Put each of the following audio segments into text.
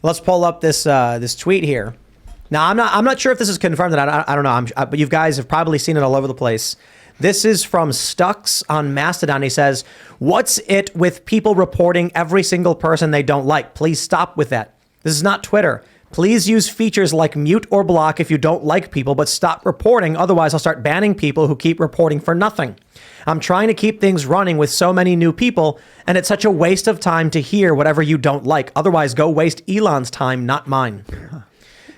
Let's pull up this this tweet here. Now, I'm not sure if this is confirmed. I don't know. But you guys have probably seen it all over the place. This is from Stux on Mastodon. He says, "What's it with people reporting every single person they don't like? Please stop with that. This is not Twitter. Please use features like mute or block if you don't like people, but stop reporting. Otherwise, I'll start banning people who keep reporting for nothing. I'm trying to keep things running with so many new people, and it's such a waste of time to hear whatever you don't like. Otherwise, go waste Elon's time, not mine."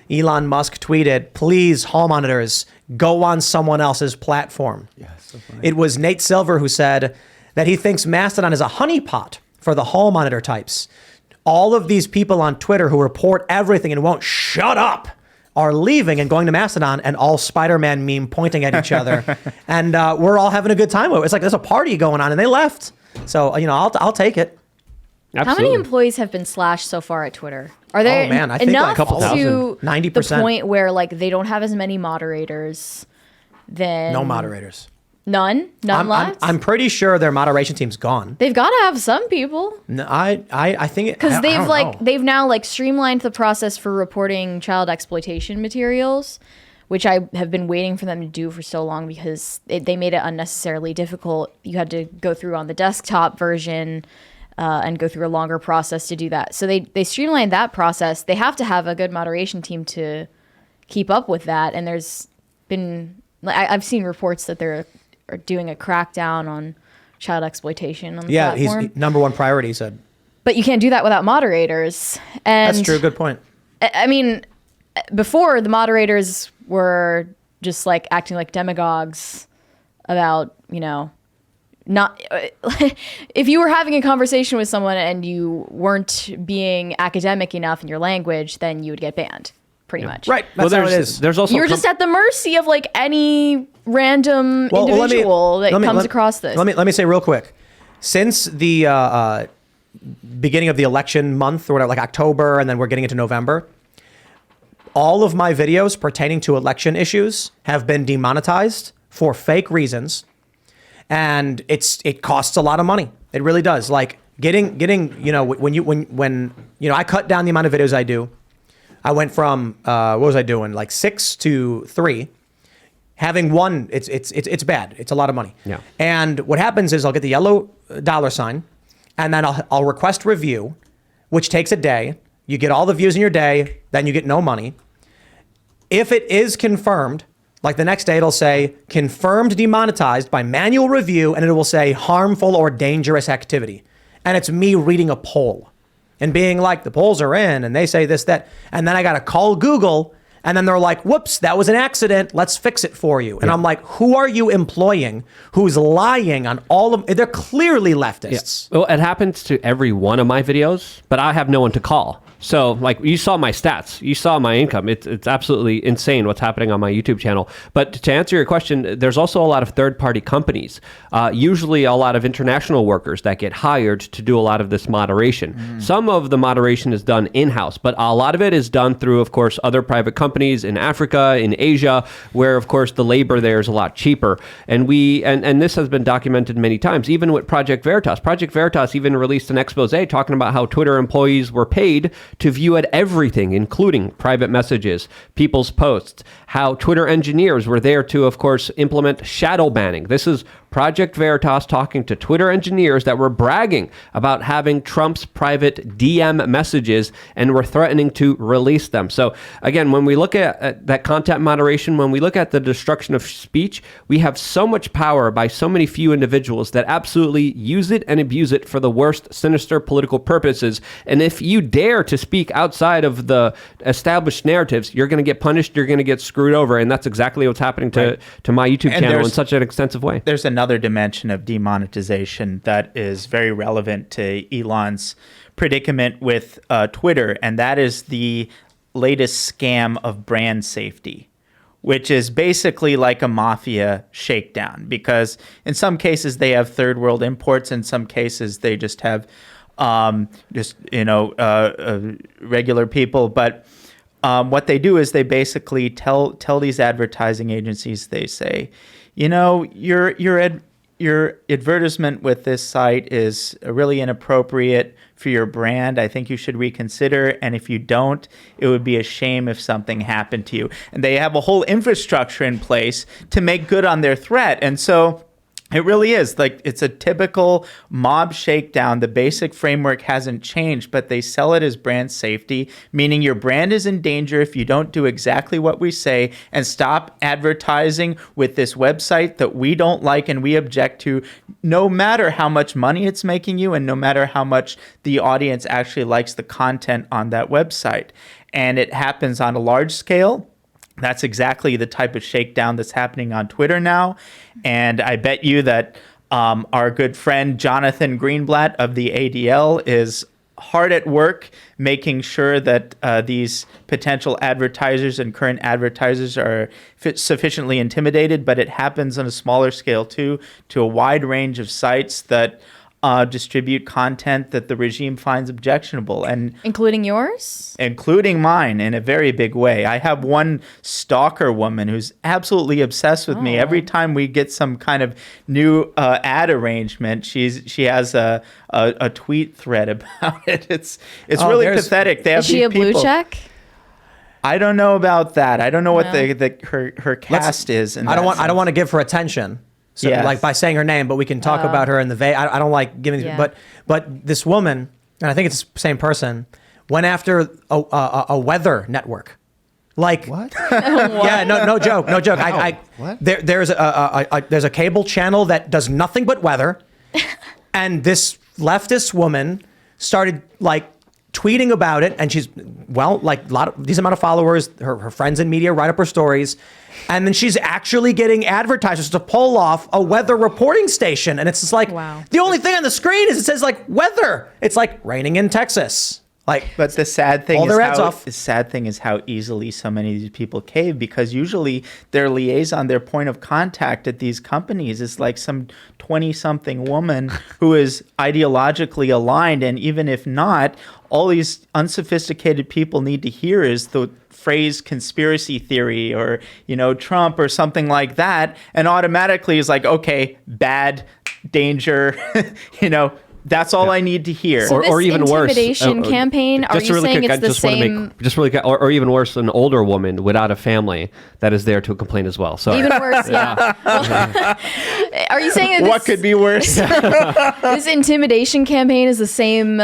Elon Musk tweeted, "Please, hall monitors, go on someone else's platform." Yeah, so funny. It was Nate Silver who said that he thinks Mastodon is a honeypot for the hall monitor types. All of these people on Twitter who report everything and won't shut up are leaving and going to Mastodon, and all Spider-Man meme pointing at each other. And we're all having a good time with it. It's like there's a party going on and they left. So, I'll take it. Absolutely. How many employees have been slashed so far at Twitter? Are there I think enough like a couple to 90%. the point where they don't have as many moderators? Then No moderators. None left. I'm pretty sure their moderation team's gone. They've got to have some people. No, I think it, because I don't know. they've now streamlined the process for reporting child exploitation materials, which I have been waiting for them to do for so long because they made it unnecessarily difficult. You had to go through on the desktop version and go through a longer process to do that. So they streamlined that process. They have to have a good moderation team to keep up with that. And there's been I've seen reports that they're doing a crackdown on child exploitation on the platform. He's number one priority, he said. But you can't do that without moderators. And that's true. Good point. I mean, before the moderators were just acting like demagogues about, not if you were having a conversation with someone and you weren't being academic enough in your language, then you would get banned. Pretty much. Right. That's how it is. There's also you're just at the mercy of any random individual that comes across this. Let me say real quick. Since the beginning of the election month or whatever, October, and then we're getting into November, all of my videos pertaining to election issues have been demonetized for fake reasons. And it costs a lot of money. It really does. Getting when I cut down the amount of videos I do. I went from what was I doing 6 to 3. Having one, it's bad. It's a lot of money. Yeah. And what happens is I'll get the yellow $sign, and then I'll request review, which takes a day. You get all the views in your day, then you get no money. If it is confirmed, the next day it'll say confirmed demonetized by manual review, and it will say harmful or dangerous activity, and it's me reading a poll. And being the polls are in and they say this, that, and then I got to call Google and then they're like, whoops, that was an accident. Let's fix it for you. And I'm like, who are you employing who's lying on all of, they're clearly leftists. Yeah. Well, it happens to every one of my videos, but I have no one to call. So you saw my stats, you saw my income. It's absolutely insane what's happening on my YouTube channel. But to answer your question, there's also a lot of third-party companies, usually a lot of international workers that get hired to do a lot of this moderation. Some of the moderation is done in-house, but a lot of it is done through, of course, other private companies in Africa, in Asia, where, of course, the labor there is a lot cheaper. And and this has been documented many times, even with Project Veritas. Project Veritas even released an expose talking about how Twitter employees were paid to view at everything, including private messages, people's posts, how Twitter engineers were there to, of course, implement shadow banning. This is Project Veritas talking to Twitter engineers that were bragging about having Trump's private DM messages and were threatening to release them. So again, when we look at that content moderation, when we look at the destruction of speech, we have so much power by so many few individuals that absolutely use it and abuse it for the worst, sinister political purposes. And if you dare to speak outside of the established narratives, you're going to get punished, you're going to get screwed over. And that's exactly what's happening to my YouTube channel in such an extensive way. There's another dimension of demonetization that is very relevant to Elon's predicament with Twitter, and that is the latest scam of brand safety, which is basically like a mafia shakedown, because in some cases they have third world imports, in some cases they just have regular people. But what they do is they basically tell these advertising agencies, they say, your advertisement with this site is really inappropriate for your brand. I think you should reconsider. And if you don't, it would be a shame if something happened to you. And they have a whole infrastructure in place to make good on their threat. And so it really is like it's a typical mob shakedown. The basic framework hasn't changed, but they sell it as brand safety, meaning your brand is in danger if you don't do exactly what we say and stop advertising with this website that we don't like and we object to, no matter how much money it's making you and no matter how much the audience actually likes the content on that website. And it happens on a large scale. That's exactly the type of shakedown that's happening on Twitter now. And I bet you that our good friend Jonathan Greenblatt of the ADL is hard at work making sure that these potential advertisers and current advertisers are sufficiently intimidated. But it happens on a smaller scale, too, to a wide range of sites that distribute content that the regime finds objectionable, and including yours, including mine in a very big way. I have one stalker woman who's absolutely obsessed with me. Every time we get some kind of new ad arrangement, she has a tweet thread about it. It's really pathetic. They have is she a blue people. check? I don't know about that. I don't know what her cast is. I don't want to give her attention. So Yes. like by saying her name, but we can talk about her in the I don't like giving, but this woman, and I think it's the same person, went after a weather network. Like What? yeah, no joke. What? There's a cable channel that does nothing but weather, and this leftist woman started like tweeting about it, and she's like these amount of followers. Her friends in media write up her stories. And then she's actually getting advertisers to pull off a weather reporting station. And it's just like, wow. The only thing on the screen is it says like weather. It's like raining in Texas. Like, but the sad thing is how easily so many of these people cave, because usually their liaison, their point of contact at these companies is like some 20-something woman who is ideologically aligned. And even if not, all these unsophisticated people need to hear is the phrase conspiracy theory or, Trump or something like that. And automatically is like, okay, bad, danger, That's all I need to hear. So or even worse, intimidation campaign. Are you saying it's the same? Just really, or even worse, an older woman without a family that is there to complain as well. So Even worse, yeah. Are you saying that what could be worse? this intimidation campaign is the same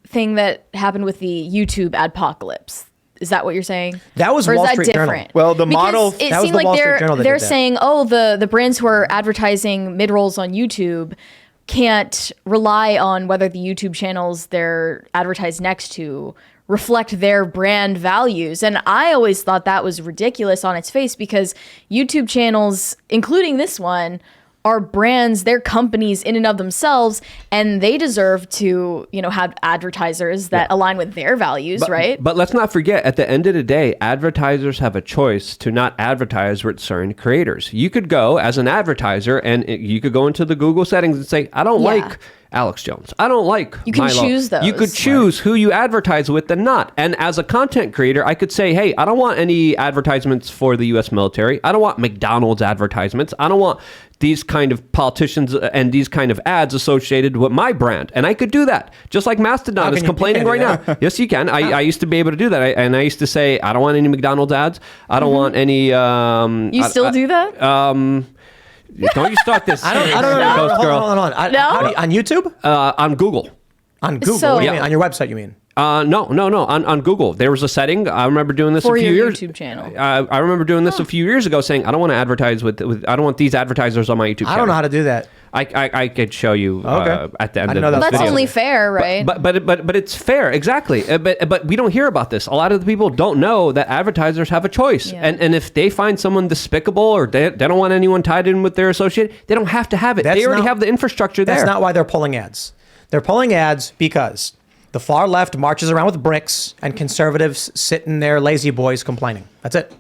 thing that happened with the YouTube adpocalypse? Is that what you're saying? That was or Wall is that Street Journal. different? Well, the Because model- it that was seemed the like Wall Street Journal that they're did that. saying, the brands who are advertising mid-rolls on YouTube can't rely on whether the YouTube channels they're advertised next to reflect their brand values. And I always thought that was ridiculous on its face, because YouTube channels, including this one, are brands, they're companies in and of themselves, and they deserve to, have advertisers that align with their values, right? But let's not forget, at the end of the day, advertisers have a choice to not advertise with certain creators. You could go as an advertiser and you could go into the Google settings and say, I don't like Alex Jones. I don't like You can Milo. choose those. You could choose who you advertise with and not. And as a content creator, I could say, hey, I don't want any advertisements for the U.S. military. I don't want McDonald's advertisements. I don't want these kind of politicians and these kind of ads associated with my brand. And I could do that. Just like Mastodon is complaining right now. Yes, you can. I used to be able to do that. And I used to say, I don't want any McDonald's ads. I don't want any... You still do that? Don't you start this. I don't know. Ghost girl. Hold on. On YouTube? On Google. On Google? So- What do you mean? On your website, you mean? No. On Google, there was a setting. I remember doing this For a few your years. YouTube channel. I remember doing this a few years ago, saying I don't want to advertise with. I don't want these advertisers on my YouTube channel. I don't know how to do that. I could show you at the end I didn't of know this that. That's video. only fair, right? But it's fair, exactly. But we don't hear about this. A lot of the people don't know that advertisers have a choice, Yeah. and if they find someone despicable or they don't want anyone tied in with their associate, they don't have to have it. They already have the infrastructure there. That's not why they're pulling ads. They're pulling ads because the far left marches around with bricks and conservatives sit in their lazy boys complaining. That's it.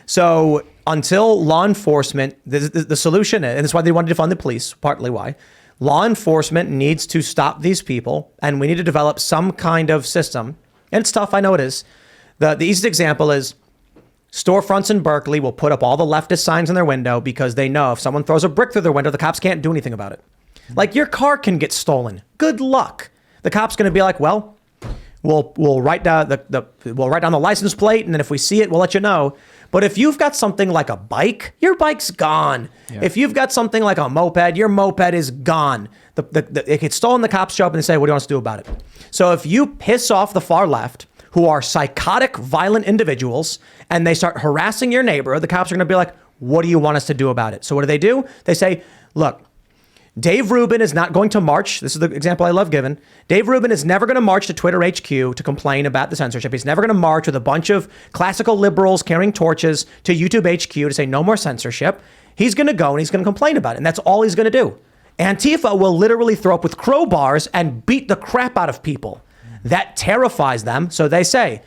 So until law enforcement, the solution, and that's why they wanted to fund the police, partly why, law enforcement needs to stop these people, and we need to develop some kind of system. And it's tough, I know it is. The easiest example is, Storefronts in Berkeley will put up all the leftist signs in their window because they know if someone throws a brick through their window, the cops can't do anything about it. Like your car can get stolen. Good luck. The cop's going to be like, well, we'll write down we'll write down the license plate, and then if we see it, we'll let you know. But if you've got something like a bike, your bike's gone. Yeah. If you've got something like a moped, your moped is gone. It gets stolen, the cops show up and they say, what do you want us to do about it? So if you piss off the far left, who are psychotic, violent individuals, and they start harassing your neighbor, the cops are going to be like, what do you want us to do about it? So what do? They say, look, Dave Rubin is not going to march. This is the example I love giving. Dave Rubin is never going to march to Twitter HQ to complain about the censorship. He's never going to march with a bunch of classical liberals carrying torches to YouTube HQ to say no more censorship. He's going to go and he's going to complain about it. And that's all he's going to do. Antifa will literally throw up with crowbars and beat the crap out of people. That terrifies them. So they say,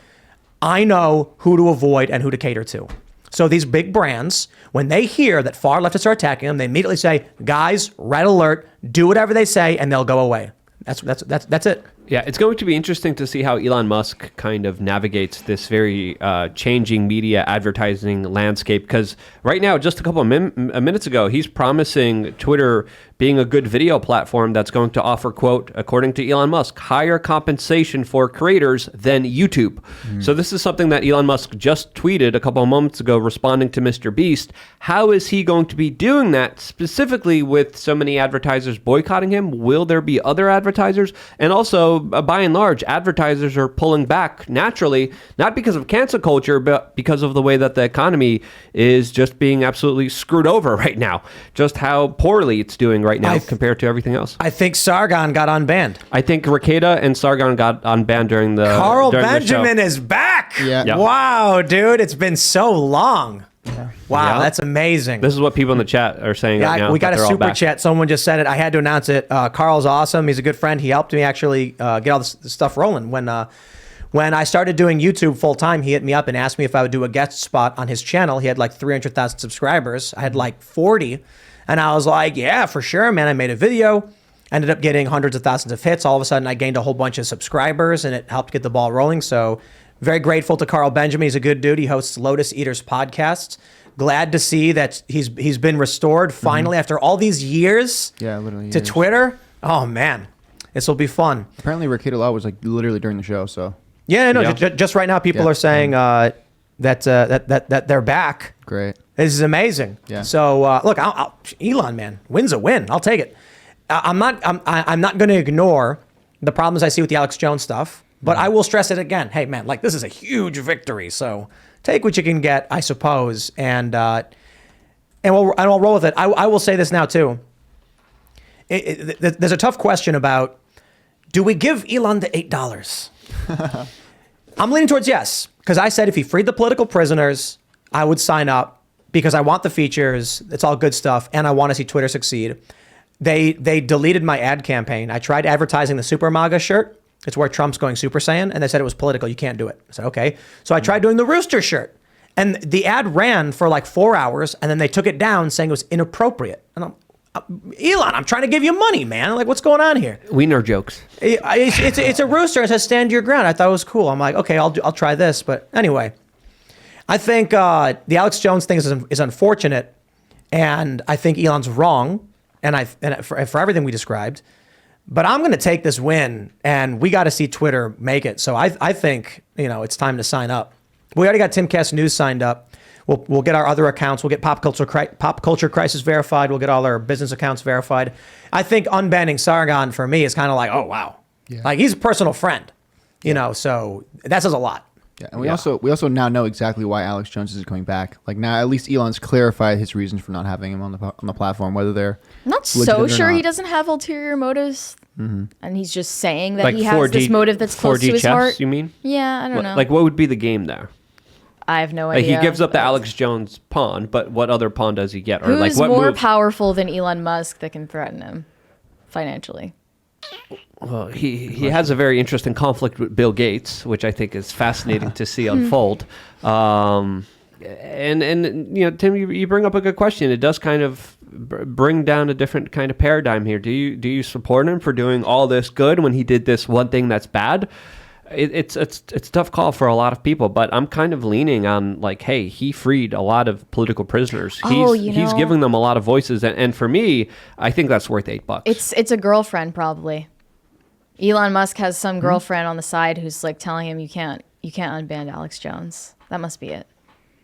I know who to avoid and who to cater to. So these big brands, when they hear that far leftists are attacking them, they immediately say, guys, red alert, do whatever they say, and they'll go away. That's it. Yeah, it's going to be interesting to see how Elon Musk kind of navigates this very changing media advertising landscape. Because right now, just a couple of minutes ago, he's promising Twitter being a good video platform that's going to offer, quote, according to Elon Musk, higher compensation for creators than YouTube. So this is something that Elon Musk just tweeted a couple of moments ago responding to Mr. Beast. How is he going to be doing that specifically with so many advertisers boycotting him? Will there be other advertisers? And also, by and large, advertisers are pulling back naturally, not because of cancel culture, but because of the way that the economy is just being absolutely screwed over right now. Just how poorly it's doing right now compared to everything else. I think Sargon got unbanned. I think Rekieta and Sargon got unbanned during the Carl during Benjamin the is back. Yeah. Yep. Wow, dude, it's been so long. Yeah. Wow, Yeah. that's amazing. This is what people in the chat are saying right now. We got that a they're all super back. chat. Someone just said it. I had to announce it. Carl's awesome. He's a good friend. He helped me actually get all this stuff rolling. When I started doing YouTube full time, he hit me up and asked me if I would do a guest spot on his channel. He had like 300,000 subscribers. I had like 40. And I was like, yeah, for sure, man. I made a video, ended up getting hundreds of thousands of hits. All of a sudden, I gained a whole bunch of subscribers, and it helped get the ball rolling. So very grateful to Carl Benjamin. He's a good dude. He hosts Lotus Eaters podcast. Glad to see that he's been restored finally after all these years. Yeah, literally to years. Twitter. Oh man, this will be fun. Apparently, Rekieta Law was like literally during the show. So Yeah, no, Yeah. just right now, people Yeah. are saying that they're back. great. This is amazing. Yeah. So look, Elon, man, win's a win. I'll take it. I'm not going to ignore the problems I see with the Alex Jones stuff, but I will stress it again. Hey, man, like this is a huge victory. So take what you can get, I suppose, and we'll roll with it. I will say this now too. There's a tough question about, do we give Elon the $8? I'm leaning towards yes, because I said if he freed the political prisoners, I would sign up because I want the features. It's all good stuff, and I want to see Twitter succeed. They deleted my ad campaign. I tried advertising the Super MAGA shirt. It's where Trump's going Super Saiyan, and they said it was political. You can't do it. I said, okay. So I tried doing the Rooster shirt, and the ad ran for like 4 hours, and then they took it down saying it was inappropriate. And Elon, I'm trying to give you money, man. Like, what's going on here? Wiener jokes. It's a rooster. It says stand your ground. I thought it was cool. I'm like, okay, I'll try this. But anyway, I think the Alex Jones thing is unfortunate, and I think Elon's wrong, and for everything we described. But I'm going to take this win, and we got to see Twitter make it. So I think it's time to sign up. We already got Timcast News signed up. We'll get our other accounts. We'll get Pop Culture Crisis verified. We'll get all our business accounts verified. I think unbanning Sargon for me is kind of like, oh wow, like he's a personal friend, So that says a lot. Yeah, and we also now know exactly why Alex Jones isn't coming back. Like now, at least Elon's clarified his reasons for not having him on the platform, whether they're I'm not so legitimate or sure he not. doesn't have ulterior motives, and he's just saying that Like he has this motive that's close 4D to his chess, heart. you mean? Yeah, I don't know. Like, what would be the game there? I have no Like, idea. he gives up the but Alex Jones pawn, but what other pawn does he get? Or Who's like, what more move? powerful than Elon Musk that can threaten him financially? Well, he has a very interesting conflict with Bill Gates, which I think is fascinating to see unfold. And Tim, you bring up a good question. It does kind of bring down a different kind of paradigm here. Do you support him for doing all this good when he did this one thing that's bad? It's a tough call for a lot of people, but I'm kind of leaning on like, hey, he freed a lot of political prisoners. He's giving them a lot of voices, and for me, I think that's worth $8. It's a girlfriend probably. Elon Musk has some girlfriend on the side who's like telling him you can't unban Alex Jones. That must be it.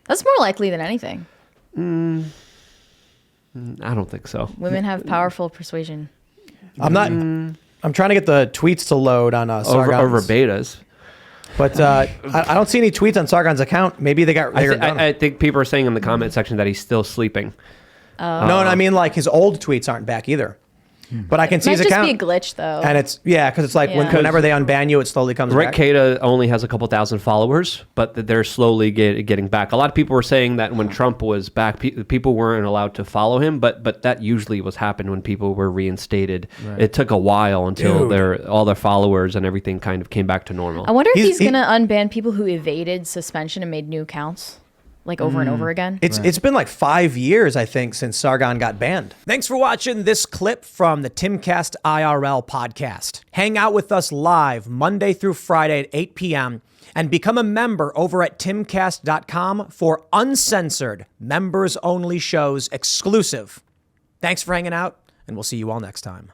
That's more likely than anything. I don't think so. Women have powerful persuasion. I'm trying to get the tweets to load on Sargon's. Over betas. But I don't see any tweets on Sargon's account. Maybe they got done. I think people are saying in the comment section that he's still sleeping. No, I mean like his old tweets aren't back either. But I can see Might his just account. be a glitch though. And it's because it's like whenever they unban you, it slowly comes Rick back. Cada only has a couple thousand followers, but they're slowly getting back. A lot of people were saying that when Trump was back, people weren't allowed to follow him, but that usually was happened when people were reinstated. Right. It took a while until all their followers and everything kind of came back to normal. I wonder if he's going to unban people who evaded suspension and made new accounts. Like over and over again. It's been like 5 years, I think, since Sargon got banned. Thanks for watching this clip from the Timcast IRL podcast. Hang out with us live Monday through Friday at 8 p.m. and become a member over at timcast.com for uncensored, members-only shows exclusive. Thanks for hanging out, and we'll see you all next time.